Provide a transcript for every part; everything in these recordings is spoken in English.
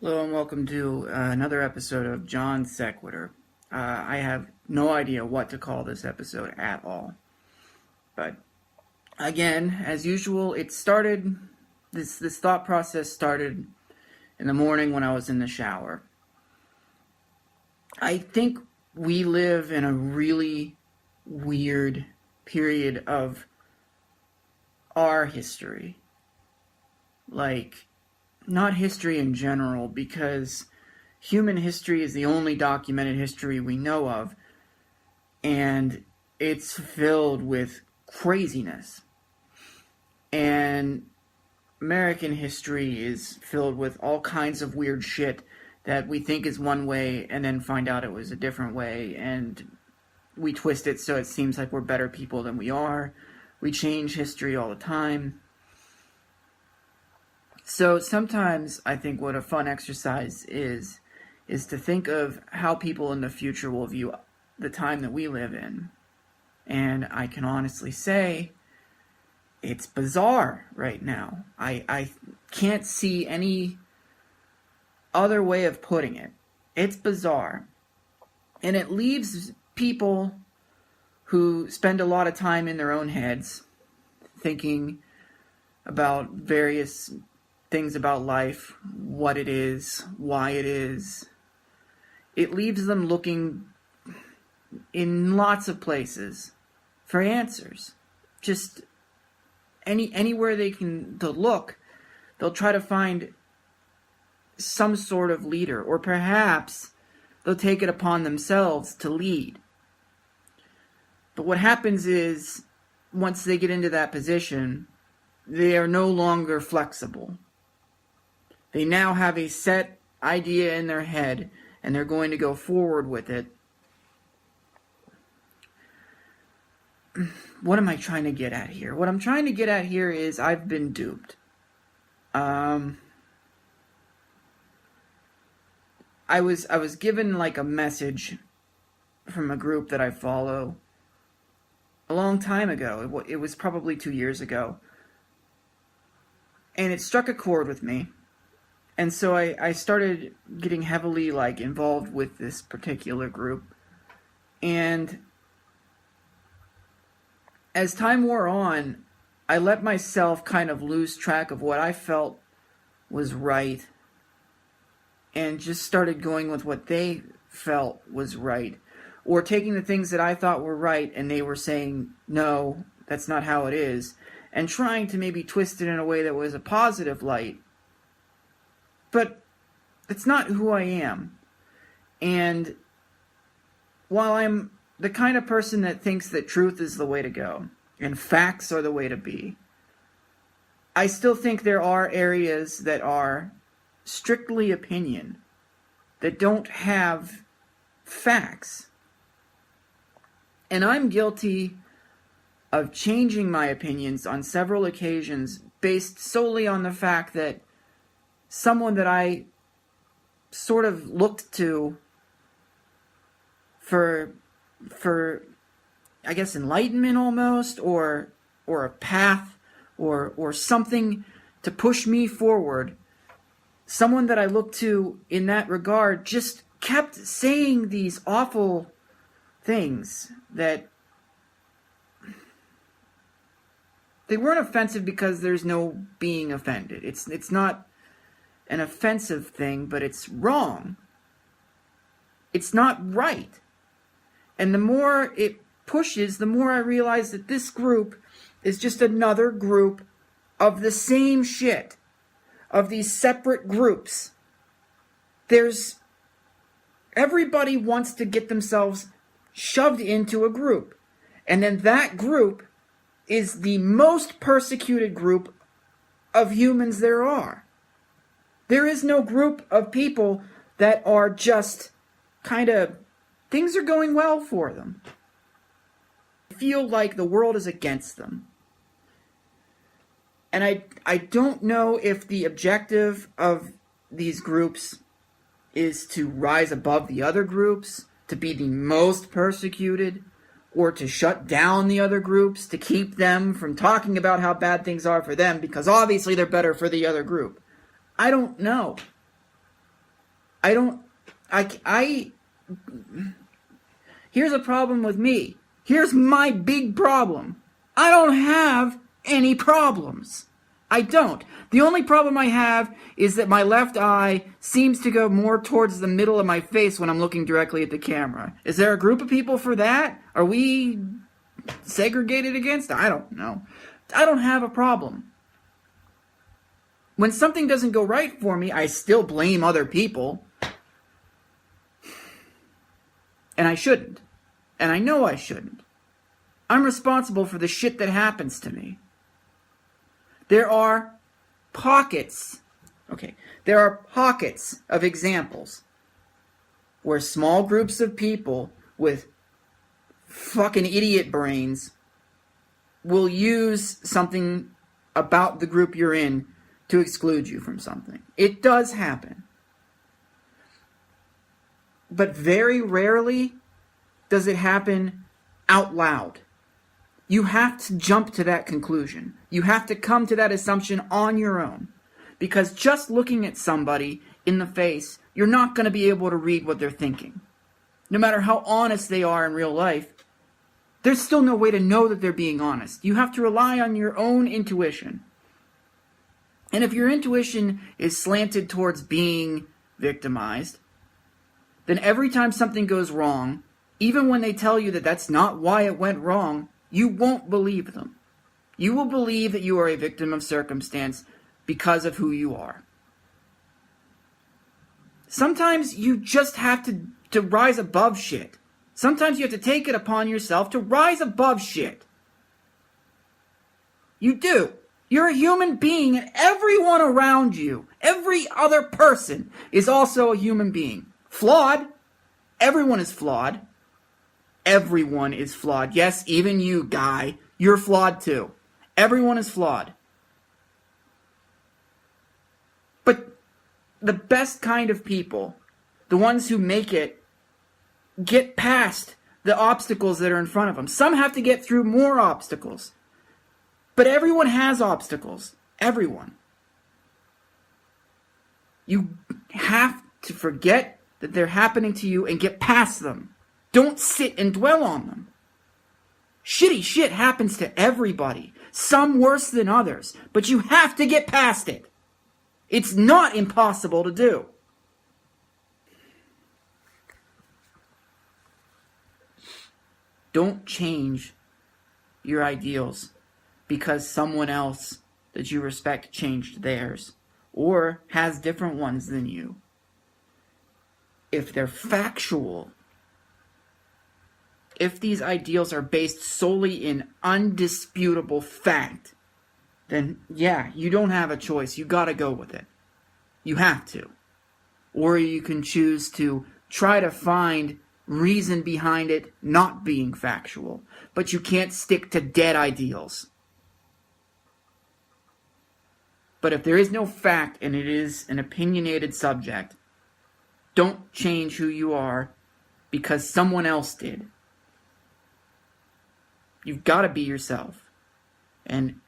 Hello and welcome to another episode of Johnsequitur. I have no idea what to call this episode at all. But again, as usual, this thought process started in the morning when I was in the shower. I think we live in a really weird period of our history. Not history in general, because human history is the only documented history we know of, and it's filled with craziness. And American history is filled with all kinds of weird shit that we think is one way and then find out it was a different way, and we twist it so it seems like we're better people than we are. We change history all the time. So sometimes I think what a fun exercise is to think of how people in the future will view the time that we live in. And I can honestly say it's bizarre right now. I can't see any other way of putting it. It's bizarre. And it leaves people who spend a lot of time in their own heads thinking about various things about life, what it is, why it is. It leaves them looking in lots of places for answers. Just anywhere they can look, they'll try to find some sort of leader, or perhaps they'll take it upon themselves to lead. But what happens is, once they get into that position, they are no longer flexible. They now have a set idea in their head, and they're going to go forward with it. What am I trying to get at here? What I'm trying to get at here is I've been duped. I was given like a message from a group that I follow a long time ago. It was probably 2 years ago. And it struck a chord with me. And so I started getting heavily involved with this particular group. And as time wore on, I let myself kind of lose track of what I felt was right, and just started going with what they felt was right. Or taking the things that I thought were right and they were saying, no, that's not how it is, and trying to maybe twist it in a way that was a positive light. But it's not who I am. And while I'm the kind of person that thinks that truth is the way to go, and facts are the way to be, I still think there are areas that are strictly opinion, that don't have facts. And I'm guilty of changing my opinions on several occasions based solely on the fact that someone that I sort of looked to for I guess enlightenment almost, or a path, or something to push me forward. Someone that I looked to in that regard just kept saying these awful things that they weren't offensive because there's no being offended. It's not an offensive thing, but it's wrong. It's not right. And the more it pushes, the more I realize that this group is just another group of the same shit, of these separate groups. Everybody wants to get themselves shoved into a group. And then that group is the most persecuted group of humans there are. There is no group of people that are just kind of, things are going well for them. I feel like the world is against them. And I don't know if the objective of these groups is to rise above the other groups, to be the most persecuted, or to shut down the other groups, to keep them from talking about how bad things are for them, because obviously they're better for the other group. I don't know. Here's a problem with me. Here's my big problem. I don't have any problems. I don't. The only problem I have is that my left eye seems to go more towards the middle of my face when I'm looking directly at the camera. Is there a group of people for that? Are we segregated against? I don't know. I don't have a problem. When something doesn't go right for me, I still blame other people. And I shouldn't. And I know I shouldn't. I'm responsible for the shit that happens to me. There are pockets of examples where small groups of people with fucking idiot brains will use something about the group you're in to exclude you from something. It does happen. But very rarely does it happen out loud. You have to jump to that conclusion. You have to come to that assumption on your own. Because just looking at somebody in the face, you're not going to be able to read what they're thinking. No matter how honest they are in real life, there's still no way to know that they're being honest. You have to rely on your own intuition. And if your intuition is slanted towards being victimized, then every time something goes wrong, even when they tell you that that's not why it went wrong, you won't believe them. You will believe that you are a victim of circumstance because of who you are. Sometimes you just have to rise above shit. Sometimes you have to take it upon yourself to rise above shit. You do. You're a human being, and everyone around you, every other person, is also a human being. Flawed. Everyone is flawed. Everyone is flawed. Yes, even you, guy. You're flawed too. Everyone is flawed. But the best kind of people, the ones who make it, get past the obstacles that are in front of them. Some have to get through more obstacles. But everyone has obstacles. Everyone. You have to forget that they're happening to you and get past them. Don't sit and dwell on them. Shitty shit happens to everybody. Some worse than others. But you have to get past it. It's not impossible to do. Don't change your ideals because someone else that you respect changed theirs or has different ones than you. If they're factual, if these ideals are based solely in undisputable fact, then yeah, you don't have a choice. You gotta go with it. You have to. Or you can choose to try to find reason behind it not being factual. But you can't stick to dead ideals. But if there is no fact and it is an opinionated subject, don't change who you are because someone else did. You've got to be yourself. And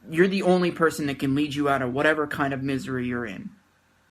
you're the only person that can lead you out of whatever kind of misery you're in.